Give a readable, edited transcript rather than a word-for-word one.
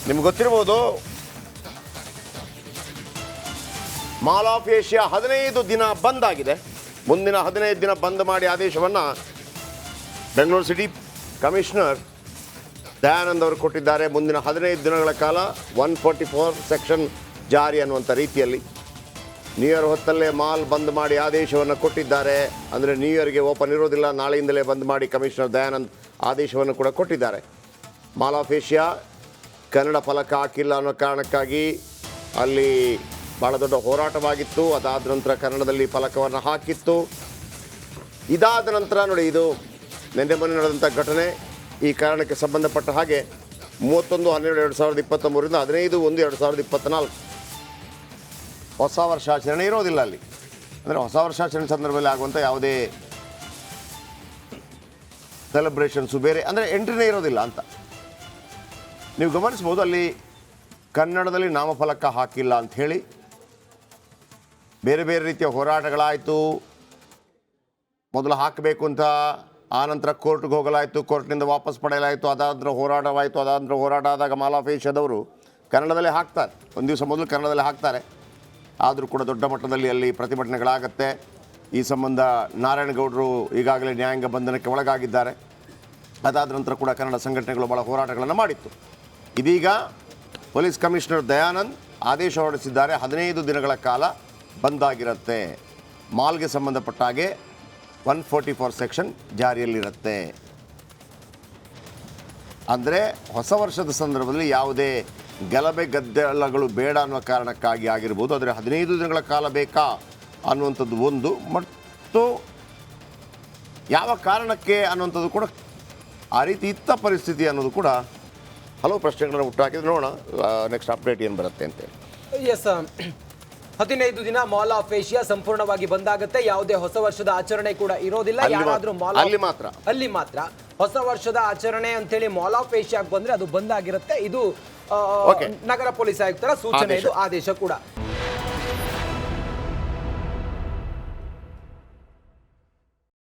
ನಿಮ್ಗೆ ಗೊತ್ತಿರ್ಬೋದು, mall of Asia 15 ದಿನ ಬಂದ್ ಆಗಿದೆ. ಮುಂದಿನ 15 ದಿನ ಬಂದ್ ಮಾಡಿ ಆದೇಶವನ್ನು ಬೆಂಗಳೂರು ಸಿಟಿ ಕಮಿಷನರ್ ದಯಾನಂದ್ ಅವರು ಕೊಟ್ಟಿದ್ದಾರೆ. ಮುಂದಿನ 15 ದಿನಗಳ ಕಾಲ 144 ಸೆಕ್ಷನ್ ಜಾರಿ ಅನ್ನುವಂಥ ರೀತಿಯಲ್ಲಿ ನ್ಯೂ ಇಯರ್ ಹೊತ್ತಲ್ಲೇ ಮಾಲ್ ಬಂದ್ ಮಾಡಿ ಆದೇಶವನ್ನು ಕೊಟ್ಟಿದ್ದಾರೆ. ಅಂದರೆ ನ್ಯೂ ಇಯರ್ಗೆ ಓಪನ್ ಇರೋದಿಲ್ಲ, ನಾಳೆಯಿಂದಲೇ ಬಂದ್ ಮಾಡಿ ಕಮಿಷನರ್ ದಯಾನಂದ್ ಆದೇಶವನ್ನು ಕೂಡ ಕೊಟ್ಟಿದ್ದಾರೆ. ಮಾಲ್ ಆಫ್ ಏಷ್ಯಾ ಕನ್ನಡ ಫಲಕ ಹಾಕಿಲ್ಲ ಅನ್ನೋ ಕಾರಣಕ್ಕಾಗಿ ಅಲ್ಲಿ ಭಾಳ ದೊಡ್ಡ ಹೋರಾಟವಾಗಿತ್ತು. ಅದಾದ ನಂತರ ಕನ್ನಡದಲ್ಲಿ ಫಲಕವನ್ನು ಹಾಕಿತ್ತು. ಇದಾದ ನಂತರ ನೋಡಿ, ಇದು ನಿನ್ನೆ ಮೊನ್ನೆ ನಡೆದಂಥ ಘಟನೆ. ಈ ಕಾರಣಕ್ಕೆ ಸಂಬಂಧಪಟ್ಟ ಹಾಗೆ 31/12/2023 15/1/2024 ಹೊಸ ವರ್ಷಾಚರಣೆ ಇರೋದಿಲ್ಲ ಅಲ್ಲಿ. ಅಂದರೆ ಹೊಸ ವರ್ಷಾಚರಣೆ ಸಂದರ್ಭದಲ್ಲಿ ಆಗುವಂಥ ಯಾವುದೇ ಸೆಲೆಬ್ರೇಷನ್ಸು ಬೇರೆ ಅಂದರೆ ಎಂಟ್ರಿನೇ ಇರೋದಿಲ್ಲ ಅಂತ ನೀವು ಗಮನಿಸ್ಬೋದು. ಅಲ್ಲಿ ಕನ್ನಡದಲ್ಲಿ ನಾಮಫಲಕ ಹಾಕಿಲ್ಲ ಅಂಥೇಳಿ ಬೇರೆ ಬೇರೆ ರೀತಿಯ ಹೋರಾಟಗಳಾಯಿತು. ಮೊದಲು ಹಾಕಬೇಕು ಅಂತ, ಆನಂತರ ಕೋರ್ಟ್ಗೆ ಹೋಗಲಾಯಿತು, ಕೋರ್ಟ್ನಿಂದ ವಾಪಸ್ ಪಡೆಯಲಾಯಿತು, ಅದಾದ್ರೆ ಹೋರಾಟವಾಯಿತು. ಅದಾದ್ರೆ ಹೋರಾಟ ಆದಾಗ ಮಾಲ್ ಆಫ್ ಏಷ್ಯಾದವರು ಕನ್ನಡದಲ್ಲೇ ಹಾಕ್ತಾರೆ, ಒಂದು ದಿವಸ ಮೊದಲು ಕನ್ನಡದಲ್ಲೇ ಹಾಕ್ತಾರೆ. ಆದರೂ ಕೂಡ ದೊಡ್ಡ ಮಟ್ಟದಲ್ಲಿ ಅಲ್ಲಿ ಪ್ರತಿಭಟನೆಗಳಾಗತ್ತೆ. ಈ ಸಂಬಂಧ ನಾರಾಯಣಗೌಡರು ಈಗಾಗಲೇ ನ್ಯಾಯಾಂಗ ಬಂಧನಕ್ಕೆ ಒಳಗಾಗಿದ್ದಾರೆ. ಅದಾದ ನಂತರ ಕೂಡ ಕನ್ನಡ ಸಂಘಟನೆಗಳು ಭಾಳ ಹೋರಾಟಗಳನ್ನು ಮಾಡಿತ್ತು. ಇದೀಗ ಪೊಲೀಸ್ ಕಮಿಷನರ್ ದಯಾನಂದ್ ಆದೇಶ ಹೊರಡಿಸಿದ್ದಾರೆ. 15 ದಿನಗಳ ಕಾಲ ಬಂದಾಗಿರುತ್ತೆ. ಮಾಲ್ಗೆ ಸಂಬಂಧಪಟ್ಟ ಹಾಗೆ 144 ಸೆಕ್ಷನ್ ಜಾರಿಯಲ್ಲಿರುತ್ತೆ. ಅಂದರೆ ಹೊಸ ವರ್ಷದ ಸಂದರ್ಭದಲ್ಲಿ ಯಾವುದೇ ಗಲಭೆ ಗದ್ದಲಗಳು ಬೇಡ ಅನ್ನೋ ಕಾರಣಕ್ಕಾಗಿ ಆಗಿರ್ಬೋದು. ಆದರೆ 15 ದಿನಗಳ ಕಾಲ ಬೇಕಾ ಅನ್ನುವಂಥದ್ದು ಒಂದು, ಮತ್ತು ಯಾವ ಕಾರಣಕ್ಕೆ ಅನ್ನುವಂಥದ್ದು ಕೂಡ ಆ ರೀತಿ ಇತ್ತ ಪರಿಸ್ಥಿತಿ ಅನ್ನೋದು ಕೂಡ ಹಲವು ಪ್ರಶ್ನೆಗಳನ್ನು ಹುಟ್ಟುಹಾಕಿದ್ರೆ. ನೋಡೋಣ ನೆಕ್ಸ್ಟ್ ಅಪ್ಡೇಟ್ ಏನು ಬರುತ್ತೆ ಅಂತೇಳಿ. ಎಸ್, 15 ದಿನ ಮಾಲ್ ಆಫ್ ಏಷ್ಯಾ ಸಂಪೂರ್ಣವಾಗಿ ಬಂದಾಗುತ್ತೆ. ಯಾವುದೇ ಹೊಸ ವರ್ಷದ ಆಚರಣೆ ಕೂಡ ಇರೋದಿಲ್ಲ. ಯಾರಾದ್ರೂ ಅಲ್ಲಿ ಮಾತ್ರ ಹೊಸ ವರ್ಷದ ಆಚರಣೆ ಅಂತೇಳಿ ಮಾಲ್ ಆಫ್ ಏಷ್ಯಾಗೆ ಬಂದ್ರೆ ಅದು ಬಂದಾಗಿರುತ್ತೆ. ಇದು ನಗರ ಪೊಲೀಸ್ ಆಯುಕ್ತರ ಸೂಚನೆ, ಇದು ಆದೇಶ ಕೂಡ.